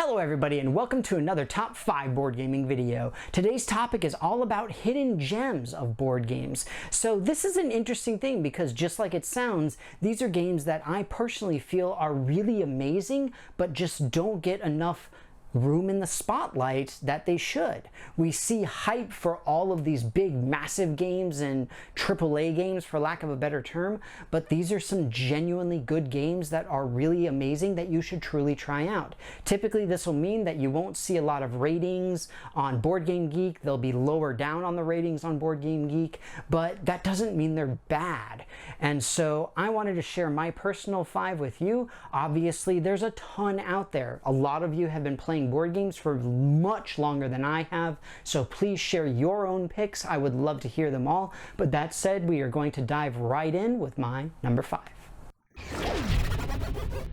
Hello everybody and welcome to another top 5 board gaming video. Today's topic is all about hidden gems of board games. So this is an interesting thing because just like it sounds, these are games that I personally feel are really amazing but just don't get enough room in the spotlight that they should. We see hype for all of these big massive games and AAA games for lack of a better term, but these are some genuinely good games that are really amazing that you should truly try out. Typically this will mean that you won't see a lot of ratings on Board Game Geek. They'll be lower down on the ratings on Board Game Geek, but that doesn't mean they're bad. And so I wanted to share my personal 5 with you. Obviously there's a ton out there. A lot of you have been playing board games for much longer than I have, so please share your own picks. I would love to hear them all. But that said, we are going to dive right in with my number 5.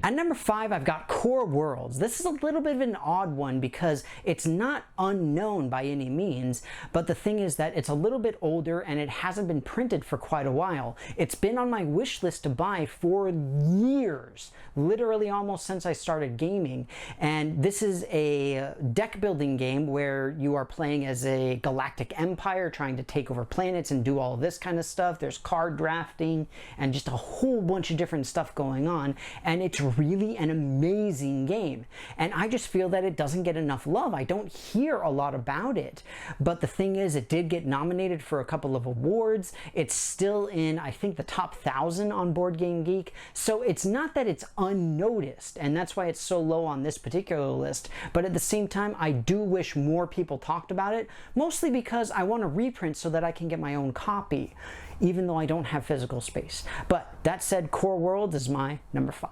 At number 5, I've got Core Worlds. This is a little bit of an odd one because it's not unknown by any means, but the thing is that it's a little bit older and it hasn't been printed for quite a while. It's been on my wish list to buy for years, literally almost since I started gaming. And this is a deck building game where you are playing as a galactic empire trying to take over planets and do all of this kind of stuff. There's card drafting and just a whole bunch of different stuff going on, and it's really an amazing game, and I just feel that it doesn't get enough love. I don't hear a lot about it, but the thing is, it did get nominated for a couple of awards. It's still in, I think, the top 1,000 on Board Game Geek, so it's not that it's unnoticed, and that's why it's so low on this particular list. But at the same time, I do wish more people talked about it, mostly because I want to reprint so that I can get my own copy, even though I don't have physical space. But that said, Core Worlds is my number 5.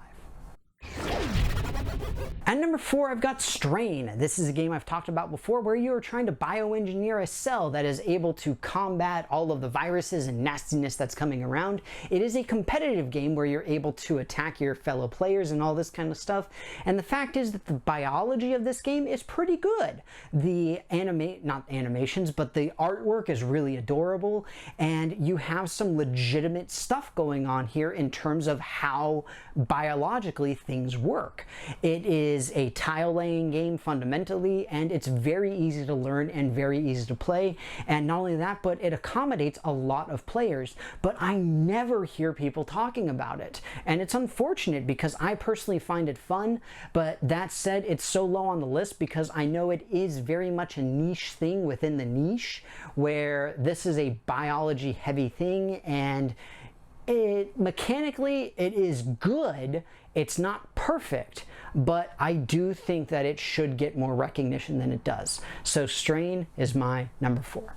At number 4, I've got Strain. This is a game I've talked about before where you are trying to bioengineer a cell that is able to combat all of the viruses and nastiness that's coming around. It is a competitive game where you're able to attack your fellow players and all this kind of stuff. And the fact is that the biology of this game is pretty good. The not animations, but the artwork is really adorable, and you have some legitimate stuff going on here in terms of how biologically things work. It is a tile laying game fundamentally, and it's very easy to learn and very easy to play. And not only that, but it accommodates a lot of players, but I never hear people talking about it, and it's unfortunate because I personally find it fun. But that said, it's so low on the list because I know it is very much a niche thing within the niche, where this is a biology heavy thing, and mechanically it is good. It's not perfect, but I do think that it should get more recognition than it does. So Strain is my number 4.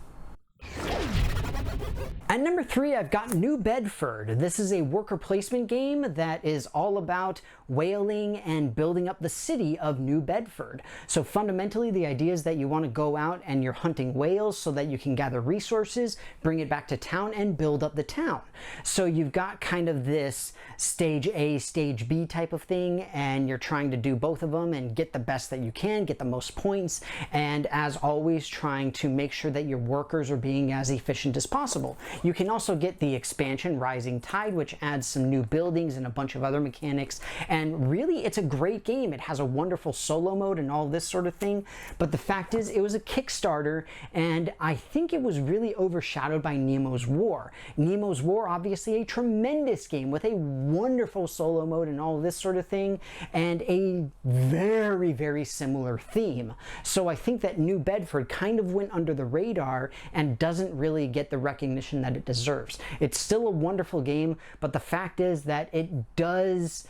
At number 3, I've got New Bedford. This is a worker placement game that is all about whaling and building up the city of New Bedford. So fundamentally, the idea is that you want to go out and you're hunting whales so that you can gather resources, bring it back to town, and build up the town. So you've got kind of this stage A, stage B type of thing, and you're trying to do both of them and get the best that you can, get the most points, and as always, trying to make sure that your workers are being as efficient as possible. You can also get the expansion Rising Tide, which adds some new buildings and a bunch of other mechanics, and really it's a great game. It has a wonderful solo mode and all this sort of thing, but the fact is it was a Kickstarter, and I think it was really overshadowed by Nemo's War. Nemo's War, obviously a tremendous game with a wonderful solo mode and all this sort of thing, and a very, very similar theme. So I think that New Bedford kind of went under the radar and doesn't really get the recognition that it deserves. It's still a wonderful game, but the fact is that it does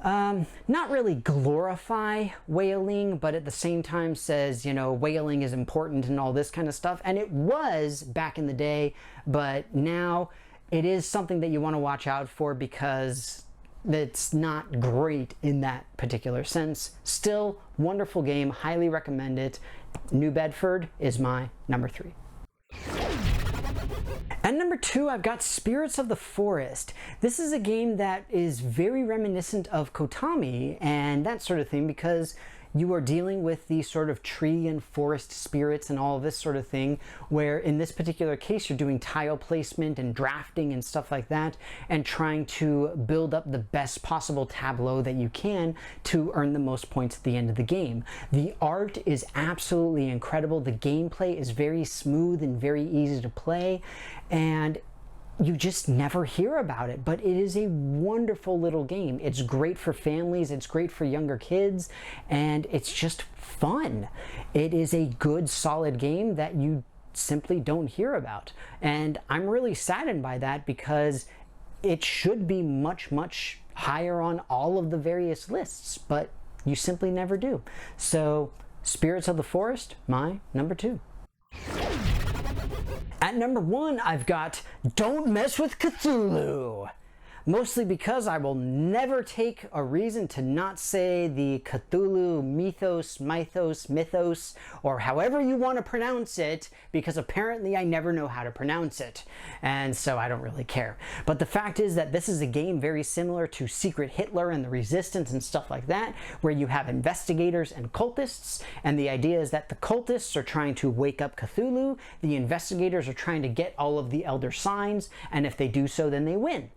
not really glorify whaling, but at the same time says, you know, whaling is important and all this kind of stuff. And it was back in the day, but now it is something that you want to watch out for because it's not great in that particular sense. Still, wonderful game, highly recommend it. New Bedford is my number 3. At number 2, I've got Spirits of the Forest. This is a game that is very reminiscent of Kotami and that sort of thing because you are dealing with these sort of tree and forest spirits and all of this sort of thing, where in this particular case you're doing tile placement and drafting and stuff like that, and trying to build up the best possible tableau that you can to earn the most points at the end of the game. The art is absolutely incredible. The gameplay is very smooth and very easy to play, and you just never hear about it, but it is a wonderful little game. It's great for families, it's great for younger kids, and it's just fun. It is a good, solid game that you simply don't hear about. And I'm really saddened by that, because it should be much, much higher on all of the various lists, but you simply never do. So, Spirits of the Forest, my number 2. At number 1, I've got Don't Mess with Cthulhu. Mostly because I will never take a reason to not say the Cthulhu mythos, or however you want to pronounce it, because apparently I never know how to pronounce it, and so I don't really care. But the fact is that this is a game very similar to Secret Hitler and the Resistance and stuff like that, where you have investigators and cultists, and the idea is that the cultists are trying to wake up Cthulhu, the investigators are trying to get all of the Elder Signs, and if they do so, then they win.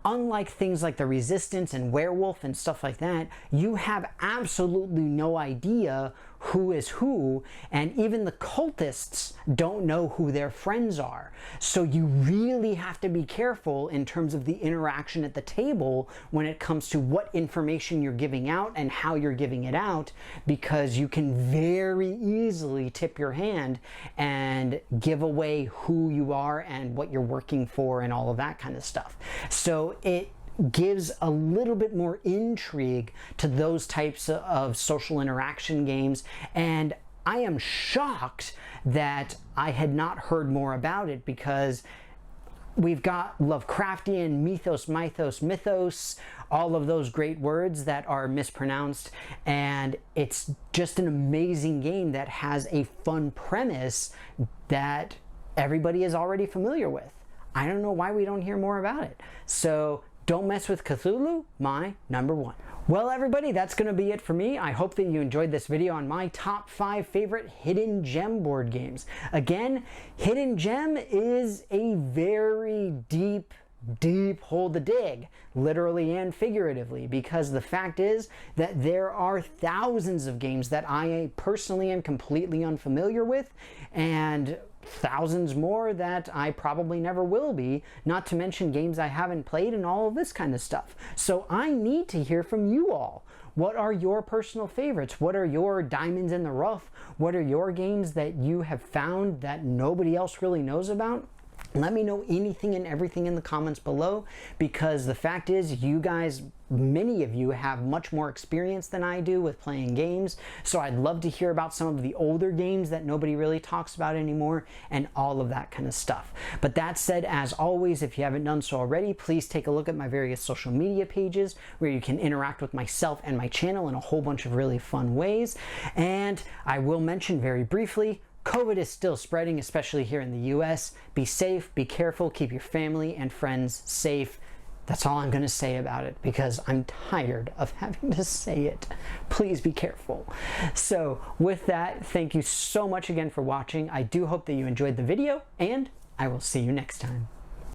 Unlike things like the Resistance and Werewolf and stuff like that, you have absolutely no idea who is who, and even the cultists don't know who their friends are. So you really have to be careful in terms of the interaction at the table when it comes to what information you're giving out and how you're giving it out, because you can very easily tip your hand and give away who you are and what you're working for and all of that kind of stuff. So it gives a little bit more intrigue to those types of social interaction games, and I am shocked that I had not heard more about it, because we've got Lovecraftian mythos, all of those great words that are mispronounced, and it's just an amazing game that has a fun premise that everybody is already familiar with. I don't know why we don't hear more about it. So Don't Mess with Cthulhu, my number 1. Well, everybody, that's going to be it for me. I hope that you enjoyed this video on my top 5 favorite hidden gem board games. Again, hidden gem is a very deep hole to dig, literally and figuratively, because the fact is that there are thousands of games that I personally am completely unfamiliar with, and thousands more that I probably never will be, not to mention games I haven't played and all of this kind of stuff. So I need to hear from you all. What are your personal favorites? What are your diamonds in the rough? What are your games that you have found that nobody else really knows about? Let me know anything and everything in the comments below, because the fact is, you guys, many of you have much more experience than I do with playing games, so I'd love to hear about some of the older games that nobody really talks about anymore and all of that kind of stuff. But that said, as always, if you haven't done so already, please take a look at my various social media pages where you can interact with myself and my channel in a whole bunch of really fun ways. And I will mention very briefly, COVID is still spreading, especially here in the US. Be safe, be careful, keep your family and friends safe. That's all I'm going to say about it, because I'm tired of having to say it. Please be careful. So with that, thank you so much again for watching. I do hope that you enjoyed the video, and I will see you next time.